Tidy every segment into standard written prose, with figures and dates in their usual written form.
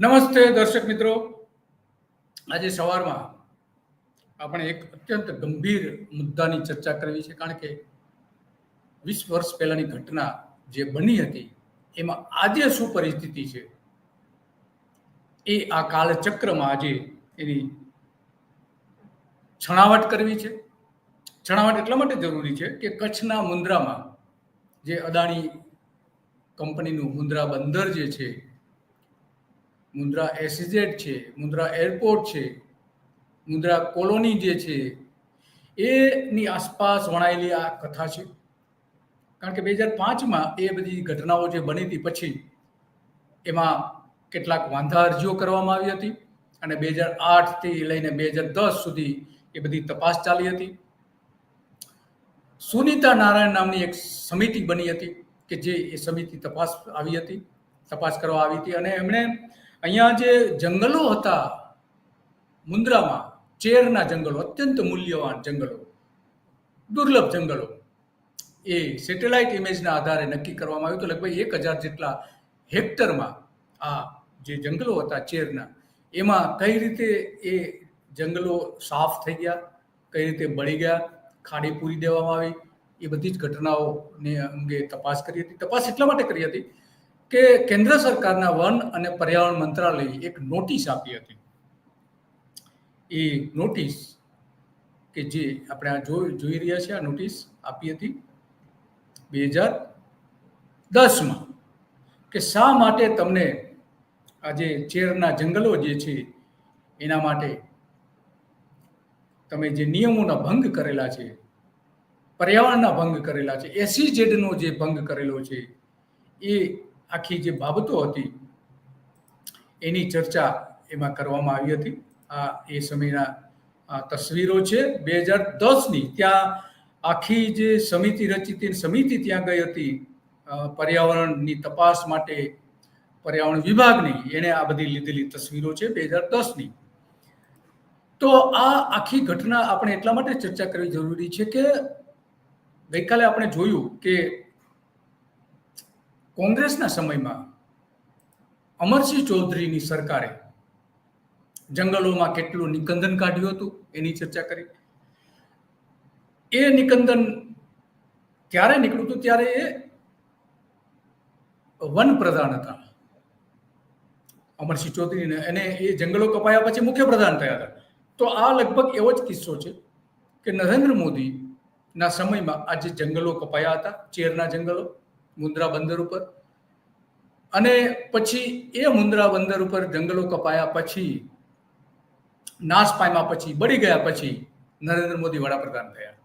નમસ્તે દર્શક મિત્રો, આજે સવારમાં આપણે એક અત્યંત ગંભીર મુદ્દાની ચર્ચા કરવી છે, કારણ કે 20 વર્ષ પહેલાની ઘટના જે બની હતી એમાં આજે શું પરિસ્થિતિ છે એ આ કાળચક્રમાં આજે એની છણાવટ કરવી છે. છણાવટ એટલા માટે જરૂરી છે કે કચ્છના મુન્દ્રામાં જે અદાણી કંપનીનું મુન્દ્રા બંદર જે છે, મુન્દ્રા એસઇઝેડ છે, મુન્દ્રા એરપોર્ટ છે, મુન્દ્રા કોલોની જે છે, એની આસપાસ વણાયેલી આ કથા છે. કારણ કે 2005માં એ બધી ઘટનાઓ જે બની હતી પછી એમાં કેટલાક વાંધા અરજીઓ કરવામાં આવી હતી અને 2008થી લઈને 2010 સુધી એ બધી તપાસ ચાલી હતી. સુનીતા નારાયણ નામની એક સમિતિ બની હતી કે જે એ સમિતિ તપાસ કરવા આવી હતી અને એમણે અહીંયા જે જંગલો હતા મુન્દ્રામાં, ચેરના જંગલો, અત્યંત મૂલ્યવાન જંગલો, દુર્લભ જંગલો, એ સેટેલાઇટ ઇમેજના આધારે નક્કી કરવામાં આવ્યું. તો લગભગ 1000 જેટલા હેક્ટરમાં આ જે જંગલો હતા ચેરના, એમાં કઈ રીતે એ જંગલો સાફ થઈ ગયા, કઈ રીતે બળી ગયા, ખાડી પૂરી દેવામાં આવી, એ બધી જ ઘટનાઓને અંગે તપાસ કરી હતી. તપાસ એટલા માટે કરી હતી કે કેન્દ્ર સરકારના વન અને પર્યાવરણ મંત્રાલયે એક નોટિસ આપી હતી. એ નોટિસ કે જે આપણે આ જોઈ રહ્યા છીએ, આ નોટિસ આપી હતી 2010માં કે શા માટે તમને આજે ચેરના જંગલો જે છે એના માટે તમે જે નિયમોના ભંગ કરેલા છે, પર્યાવરણના ભંગ કરેલા છે, એસઇઝેડનો જે ભંગ કરેલો છે, એ આખી જે બાબતો હતી એની ચર્ચા એમાં કરવામાં આવી હતી. આ એ સમયના તસવીરો છે 2010ની. ત્યાં આખી જે સમિતિ રચી હતી, સમિતિ ત્યાં ગઈ હતી પર્યાવરણની તપાસ માટે, પર્યાવરણ વિભાગની, એણે આ બધી લીધેલી તસવીરો છે 2010ની. તો આ આખી ઘટના આપણે એટલા માટે ચર્ચા કરવી જરૂરી છે કે ગઈકાલે આપણે જોયું કે કોંગ્રેસના સમયમાં અમરસિંહ ચૌધરીની સરકારે જંગલોમાં કેટલું નિકંદન કાઢ્યું હતું એની ચર્ચા કરી. એ નિકંદન ત્યારે નીકળ્યું હતું ત્યારે એ વન પ્રધાન હતા અમરસિંહ ચૌધરીને, અને એ જંગલો કપાયા પછી મુખ્ય પ્રધાન થયા હતા. તો આ લગભગ એવો જ કિસ્સો છે કે નરેન્દ્ર મોદીના સમયમાં આ જે જંગલો કપાયા હતા, ચેરના જંગલો મુન્દ્રા બંદર ઉપર, અને પછી એ મુન્દ્રા બંદર ઉપર જંગલો કપાયા પછી, નાશ પામ્યા પછી, બળી ગયા પછી નરેન્દ્ર મોદી વડાપ્રધાન થયા.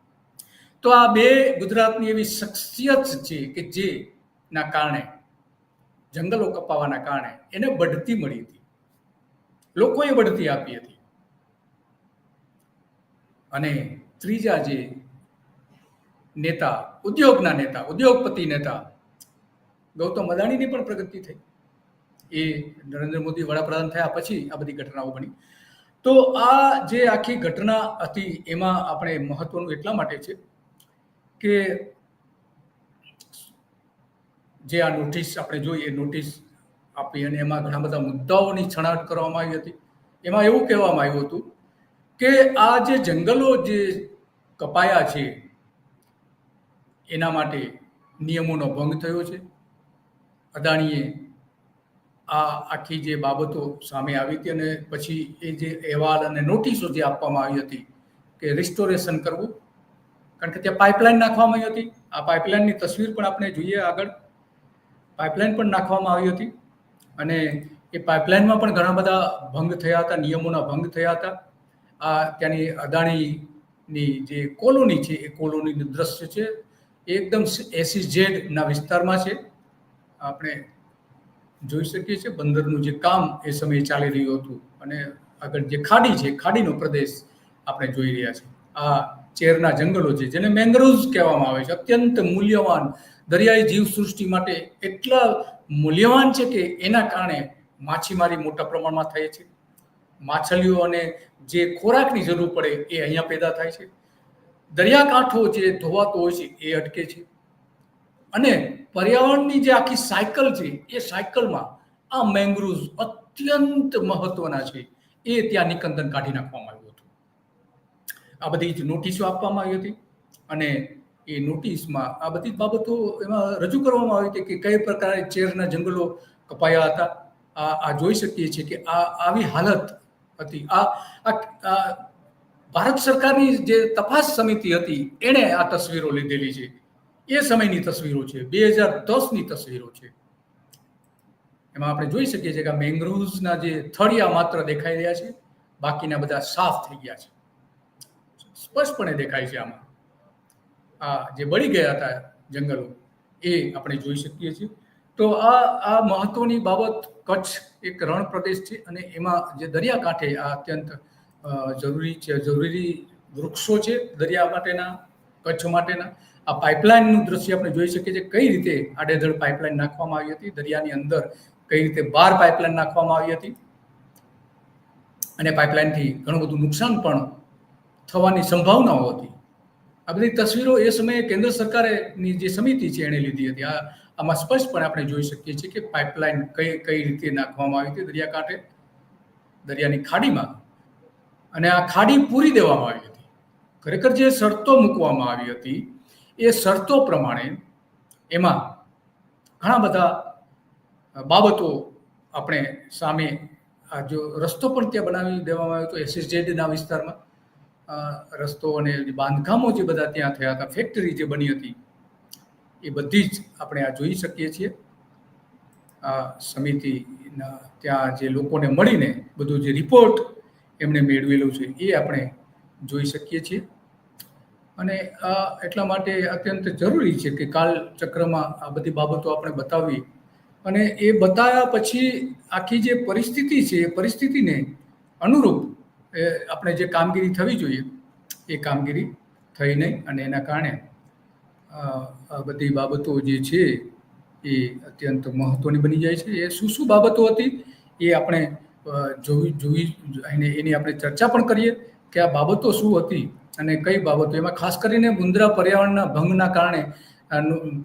તો આ બે ગુજરાતની એવી શખ્સિયત છે કે જેના કારણે જંગલો કપાવાના કારણે એને બઢતી મળી હતી, લોકોએ બઢતી આપી હતી. અને ત્રીજા જે નેતા, ઉદ્યોગના નેતા, ઉદ્યોગપતિ નેતા ગૌતમ અદાણીની પણ પ્રગતિ થઈ. એ નરેન્દ્ર મોદી વડાપ્રધાન થયા પછી આ બધી ઘટનાઓ બની. તો આ જે આખી ઘટના હતી એમાં આપણે મહત્વનું એટલા માટે છે કે જે આ નોટિસ આપણે જોઈ, એ નોટિસ આપી અને એમાં ઘણા બધા મુદ્દાઓની છણાવટ કરવામાં આવી હતી. એમાં એવું કહેવામાં આવ્યું હતું કે આ જે જંગલો જે કપાયા છે એના માટે નિયમોનો ભંગ થયો છે. અદાણીએ આ આખી જે બાબતો સામે આવી હતી અને પછી એ જે અહેવાલ અને નોટિસો જે આપવામાં આવી હતી કે રિસ્ટોરેશન કરવું, કારણ કે ત્યાં પાઇપલાઇન નાખવામાં આવી હતી. આ પાઇપલાઇનની તસવીર પણ આપણે જોઈએ આગળ. પાઇપલાઇન પણ નાખવામાં આવી હતી અને એ પાઇપલાઇનમાં પણ ઘણા બધા ભંગ થયા હતા, નિયમોના ભંગ થયા હતા. આ ત્યાંની અદાણીની જે કોલોની છે, એ કોલોનીનું દ્રશ્ય છે, એકદમ એસઇઝેડના વિસ્તારમાં છે. આપણે જોઈ શકીએ છીએ બંદરનું જે કામ એ સમયે ચાલી રહ્યું હતું અને આગળ જે ખાડી છે, ખાડીનો પ્રદેશ આપણે જોઈ રહ્યા છીએ. આ ચેરના જંગલો છે જેને મેંગ્રોવ્સ કહેવામાં આવે છે, અત્યંત મૂલ્યવાન દરિયાઈ જીવસૃષ્ટિ માટે એટલા મૂલ્યવાન છે કે એના કારણે માછીમારી મોટા પ્રમાણમાં થાય છે. માછલીઓને જે ખોરાકની જરૂર પડે એ અહીંયા પેદા થાય છે. દરિયાકાંઠો જે ધોવાતો હોય છે એ અટકે છે અને પર્યાવરણની જે આખી સાયકલ છે એ સાયકલમાં આ મેંગ્રુવ્સ અત્યંત મહત્વના છે, એ ત્યાં નિકંદન કાઢી નાખવામાં આવ્યું હતું. આ બધી જ નોટિસો આપવામાં આવી હતી અને એ નોટિસમાં આ બધી બાબતો એમાં રજૂ કરવામાં આવી હતી કે કઈ પ્રકારે ચેરના જંગલો કપાયા હતા. આ જોઈ શકીએ છીએ કે આવી હાલત હતી. આ ભારત સરકારની જે તપાસ સમિતિ હતી એણે આ તસવીરો લીધેલી છે. એ સમયની તસવીરો છે, 2010ની તસવીરો છે. એમાં આપણે જોઈ શકીએ છીએ કે મેંગ્રુવ્સના જે થળિયા માત્ર દેખાઈ રહ્યા છે, બાકીના બધા સાફ થઈ ગયા છે. સ્પષ્ટપણે દેખાય છે આમાં. આ જે બળી ગયા હતા જંગલો એ આપણે જોઈ શકીએ છીએ. તો આ મહત્વની બાબત, કચ્છ એક રણ પ્રદેશ છે અને એમાં જે દરિયાકાંઠે આ અત્યંત જરૂરી વૃક્ષો છે દરિયા માટેના, કચ્છ માટેના. આ પાઇપલાઇનનું દ્રશ્ય આપણે જોઈ શકીએ છીએ, કઈ રીતે આડેધડ પાઇપલાઇન નાખવામાં આવી હતી દરિયાની અંદર, કઈ રીતે બહાર પાઇપલાઇન નાખવામાં આવી હતી અને પાઇપલાઇનથી ઘણું બધું નુકસાન પણ થવાની સંભાવનાઓ હતી. આ બધી તસવીરો એ સમયે કેન્દ્ર સરકારની જે સમિતિ છે એણે લીધી હતી. આમાં સ્પષ્ટપણે આપણે જોઈ શકીએ છીએ કે પાઇપલાઇન કઈ રીતે નાખવામાં આવી હતી દરિયાકાંઠે, દરિયાની ખાડીમાં, અને આ ખાડી પૂરી દેવામાં આવી હતી. ખરેખર જે શરતો મૂકવામાં આવી હતી એ શરતો પ્રમાણે એમાં ઘણા બધા બાબતો આપણે સામે, જો રસ્તો પણ ત્યાં બનાવી દેવામાં આવ્યો હતો SSZ વિસ્તારમાં, રસ્તો અને બાંધકામો જે બધા ત્યાં થયા હતા, ફેક્ટરી જે બની હતી, એ બધી જ આપણે આ જોઈ શકીએ છીએ. આ સમિતિના ત્યાં જે લોકોને મળીને બધું જે રિપોર્ટ એમણે મેળવેલું છે એ આપણે જોઈ શકીએ છીએ. અને આ એટલા માટે અત્યંત જરૂરી છે કે કાલચક્રમાં આ બધી બાબતો આપણે બતાવવી, અને એ બતાવ્યા પછી આખી જે પરિસ્થિતિ છે એ પરિસ્થિતિને અનુરૂપ આપણે જે કામગીરી થવી જોઈએ એ કામગીરી થઈ નહીં, અને એના કારણે આ બધી બાબતો જે છે એ અત્યંત મહત્વની બની જાય છે. એ શું બાબતો હતી એ આપણે એની આપણે ચર્ચા પણ કરીએ કે આ બાબતો શું હતી અને કઈ બાબતો. એમાં ખાસ કરીને મુન્દ્રા પર્યાવરણના ભંગના કારણે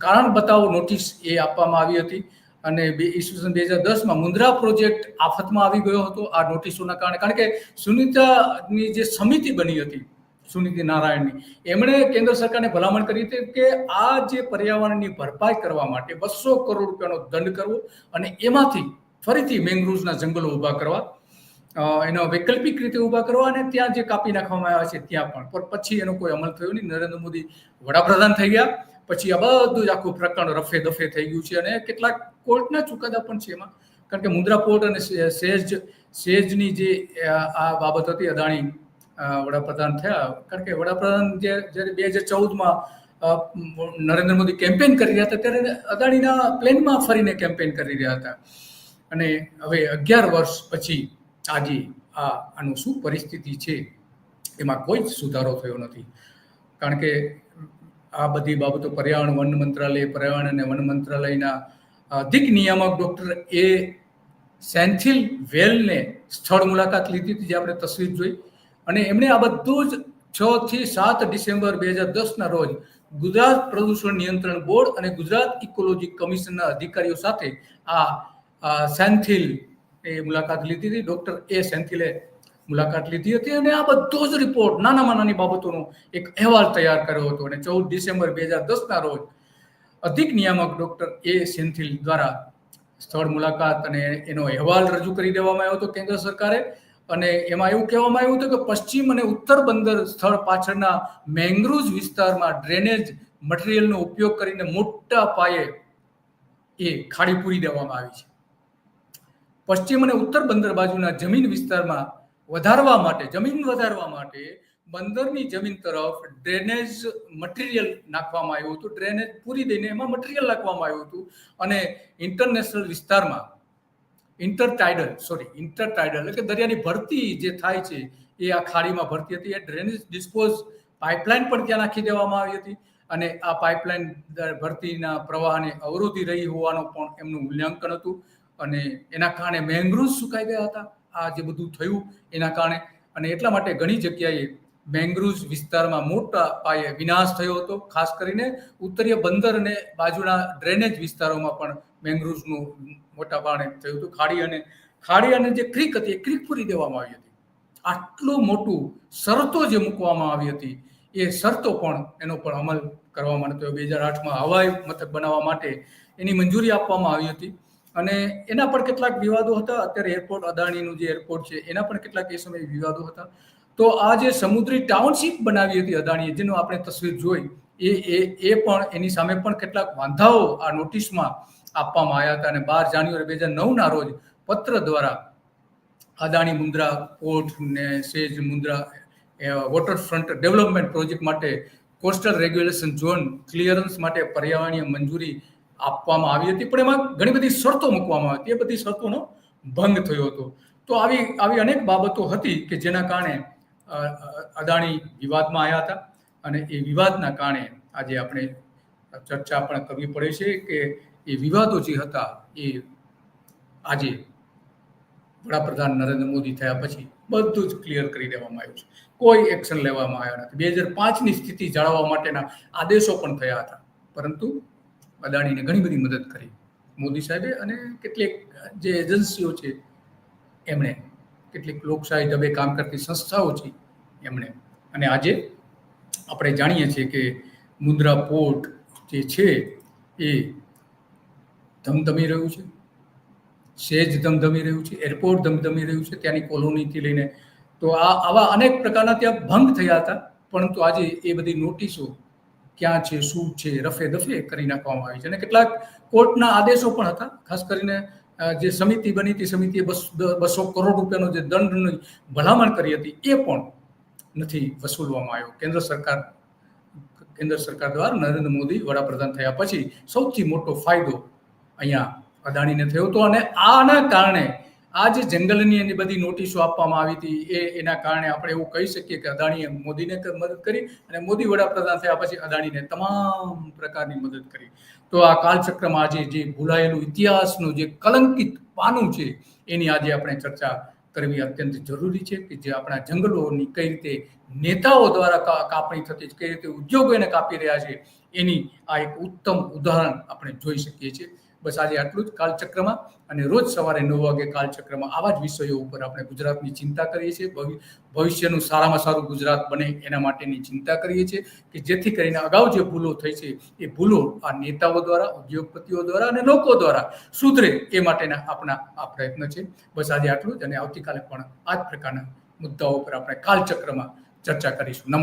કારણ બતાવો નોટિસ એ આપવામાં આવી હતી, અને ઈસવીસન 2010માં મુન્દ્રા પ્રોજેક્ટ આફતમાં આવી ગયો હતો આ નોટિસોના કારણે. કારણ કે સુનીતાની જે સમિતિ બની હતી, સુનીતિ નારાયણની, એમણે કેન્દ્ર સરકારને ભલામણ કરી હતી કે આ જે પર્યાવરણની ભરપાઈ કરવા માટે 200 કરોડ રૂપિયાનો દંડ કરવો અને એમાંથી ફરીથી મેંગ્રુવ્સના જંગલો ઊભા કરવા, એનો વૈકલ્પિક રીતે ઊભા કરવા, અને ત્યાં જે કાપી નાખવામાં આવ્યા છે ત્યાં પણ પછી એનો કોઈ અમલ થયો નહીં. નરેન્દ્ર મોદી વડાપ્રધાન થઈ ગયા પછી આ બધું જ આખું પ્રકરણ રફે દફે થઈ ગયું છે, અને કેટલાક કોર્ટના ચુકાદા પણ છે એમાં. કારણ કે મુન્દ્રા પોર્ટ અને સેજની જે આ બાબત હતી, અદાણી વડાપ્રધાન થયા, કારણ કે વડાપ્રધાન જ્યારે 2014માં નરેન્દ્ર મોદી કેમ્પેન કરી રહ્યા હતા ત્યારે અદાણીના પ્લેનમાં ફરીને કેમ્પેન કરી રહ્યા હતા, અને હવે 11 વર્ષ પછી આજે આનું શું પરિસ્થિતિ છે એમાં કોઈ જ સુધારો થયો નથી. કારણ કે આ બધી બાબતો પર્યાવરણ વન મંત્રાલય, પર્યાવરણ અને વન મંત્રાલયના અધિક નિયામક ડોક્ટર એ સેન્થિલ વેલને સ્થળ મુલાકાત લીધી હતી, જે આપણે તસવીર જોઈ, અને એમણે આ બધું જ 6 થી 7 ડિસેમ્બર 2010ના રોજ ગુજરાત પ્રદૂષણ નિયંત્રણ બોર્ડ અને ગુજરાત ઇકોલોજી કમિશનના અધિકારીઓ સાથે આ સેન્થિલ એ મુલાકાત લીધી હતી. ડોક્ટર એ સેન્થિલે મુલાકાત લીધી હતી અને આ બધો જ રિપોર્ટ, નાનામાં નાની બાબતોનો એક અહેવાલ તૈયાર કર્યો હતો, અને 14 ડિસેમ્બર 2010ના રોજ અધિક નિયામક ડોક્ટર એ સેન્થિલ દ્વારા સ્થળ મુલાકાત અને એનો અહેવાલ રજૂ કરી દેવામાં આવ્યો હતો કેન્દ્ર સરકારે. અને એમાં એવું કહેવામાં આવ્યું હતું કે પશ્ચિમ અને ઉત્તર બંદર સ્થળ પાછળના મેંગ્રુવ્સ વિસ્તારમાં ડ્રેનેજ મટીરિયલનો ઉપયોગ કરીને મોટા પાયે એ ખાડી પૂરી દેવામાં આવી છે. પશ્ચિમ અને ઉત્તર બંદર બાજુના જમીન વિસ્તારમાં જમીન વધારવા માટે બંદરની જમીન તરફ ડ્રેનેજ મટીરિયલ નાખવામાં આવ્યું હતું. ડ્રેનેજ પૂરી દઈને એમાં મટીરિયલ નાખવામાં આવ્યું હતું, અને ઇન્ટરનેશનલ વિસ્તારમાં ઇન્ટરટાઇડલ એટલે કે દરિયાની ભરતી જે થાય છે એ આ ખાડીમાં ભરતી હતી. એ ડ્રેનેજ ડિસ્પોઝ પાઇપલાઇન પણ ત્યાં નાખી દેવામાં આવી હતી, અને આ પાઇપલાઇન ભરતીના પ્રવાહને અવરોધી રહી હોવાનું પણ એમનું મૂલ્યાંકન હતું, અને એના કારણે મેંગ્રુવ્સ સુકાઈ ગયા હતા. આ જે બધું થયું એના કારણે, અને એટલા માટે ઘણી જગ્યાએ મેંગ્રુવ્સ વિસ્તારમાં મોટા પાયે વિનાશ થયો હતો. ખાસ કરીને ઉત્તરીય બંદર અને બાજુના ડ્રેનેજ વિસ્તારોમાં પણ મેંગ્રુવ્સનું મોટા પાયે થયું હતું. ખાડી અને જે ક્રીક હતી એ ક્રીક પૂરી દેવામાં આવી હતી. આટલું મોટું શરતો જે મૂકવામાં આવી હતી એ શરતો પણ એનો પણ અમલ કરવામાં નતો. 2008માં હવાઈ મથક બનાવવા માટે એની મંજૂરી આપવામાં આવી હતી અને એના પણ કેટલાક વિવાદો હતા. અત્યારે એરપોર્ટ અદાણીનું જે એરપોર્ટ છે એના પણ કેટલાક એ સમયે વિવાદો હતા. તો આ જે સમુદ્રી ટાઉનશીપ બનાવી હતી અદાણીએ, જેનો આપણે તસવીર જોઈ, એ પણ એની સામે પણ કેટલાક વાંધાઓ આ નોટિસમાં આપવામાં આવ્યા હતા અને 12 જાન્યુઆરી 2009ના રોજ પત્ર દ્વારા અદાણી મુન્દ્રા પોર્ટ ને સેજ મુન્દ્રા વોટરફ્રન્ટ ડેવલપમેન્ટ પ્રોજેક્ટ માટે કોસ્ટલ રેગ્યુલેશન ઝોન ક્લિયરન્સ માટે પર્યાવરણીય મંજૂરી આપવામાં આવી હતી, પણ એમાં ઘણી બધી શરતો મૂકવામાં આવી હતી. એ બધી શરતોનો ભંગ થયો હતો. તો આવી અનેક બાબતો હતી કે જેના કારણે અદાણી વિવાદમાં આવ્યા હતા અને એ વિવાદના કારણે આજે આપણે ચર્ચા પણ કરવી પડે છે કે એ વિવાદો જે હતા એ આજે વડાપ્રધાન નરેન્દ્ર મોદી થયા પછી બધું જ ક્લિયર કરી દેવામાં આવ્યું છે. કોઈ એક્શન લેવામાં આવ્યા નથી. 2005ની સ્થિતિ જાળવવા માટેના આદેશો પણ થયા હતા, પરંતુ અદાણીને ઘણી બધી મદદ કરી મોદી સાહેબે અને કેટલીક જે એજન્સીઓ છે એમણે, કેટલીક લોકશાહી ઢબે કામ કરતી સંસ્થાઓ છે એમણે. અને આજે આપણે જાણીએ છીએ કે મુન્દ્રા પોર્ટ જે છે એ ધમધમી રહ્યું છે, સેજ ધમધમી રહ્યું છે, એરપોર્ટ ધમધમી રહ્યું છે, ત્યાંની કોલોનીથી લઈને. તો આવા અનેક પ્રકારના ત્યાં ભંગ થયા હતા, પરંતુ આજે એ બધી નોટિસો ક્યાં છે, શું છે, રફે દફે કરી નાખવામાં આવી છે. અને કેટલાક કોર્ટના આદેશો પણ હતા. ખાસ કરીને જે સમિતિ બની હતી, સમિતિએ 200 કરોડ રૂપિયાનો જે દંડની ભલામણ કરી હતી એ પણ નથી વસૂલવામાં આવ્યો. કેન્દ્ર સરકાર દ્વારા નરેન્દ્ર મોદી વડાપ્રધાન થયા પછી સૌથી મોટો ફાયદો અહીંયા અદાણીને થયો હતો. અને આના કારણે આ જે જંગલની એની બધી નોટિસો આપવામાં આવી હતી એના કારણે આપણે એવું કહી શકીએ કે અદાણીએ મોદીને મદદ કરી અને મોદી વડાપ્રધાન થયા પછી અદાણીને તમામ પ્રકારની મદદ કરી. તો આ કાલચક્રમાં આજે જે ભૂલાયેલું ઇતિહાસનું જે કલંકિત પાનું છે એની આજે આપણે ચર્ચા કરવી અત્યંત જરૂરી છે કે જે આપણા જંગલોની કઈ રીતે નેતાઓ દ્વારા કાપણી થતી છે, કઈ રીતે ઉદ્યોગો એને કાપી રહ્યા છે, એની આ એક ઉત્તમ ઉદાહરણ આપણે જોઈ શકીએ છીએ. બસ આજે આટલું જ કાલચક્રમાં, અને રોજ સવારે 9 વાગે કાલચક્રમાં આવા જ વિષયો ઉપર આપણે ગુજરાતની ચિંતા કરીએ છીએ. ભવિષ્યનું સારામાં સારું ગુજરાત બને એના માટેની ચિંતા કરીએ છીએ કે જેથી કરીને અગાઉ જે ભૂલો થઈ છે એ ભૂલો આ નેતાઓ દ્વારા, ઉદ્યોગપતિઓ દ્વારા અને લોકો દ્વારા સુધરે એ માટેના આપણા આ પ્રયત્ન છે. બસ આજે આટલું જ, અને આવતીકાલે પણ આ જ પ્રકારના મુદ્દાઓ પર આપણે કાલચક્રમાં ચર્ચા કરીશું. નમસ્કાર.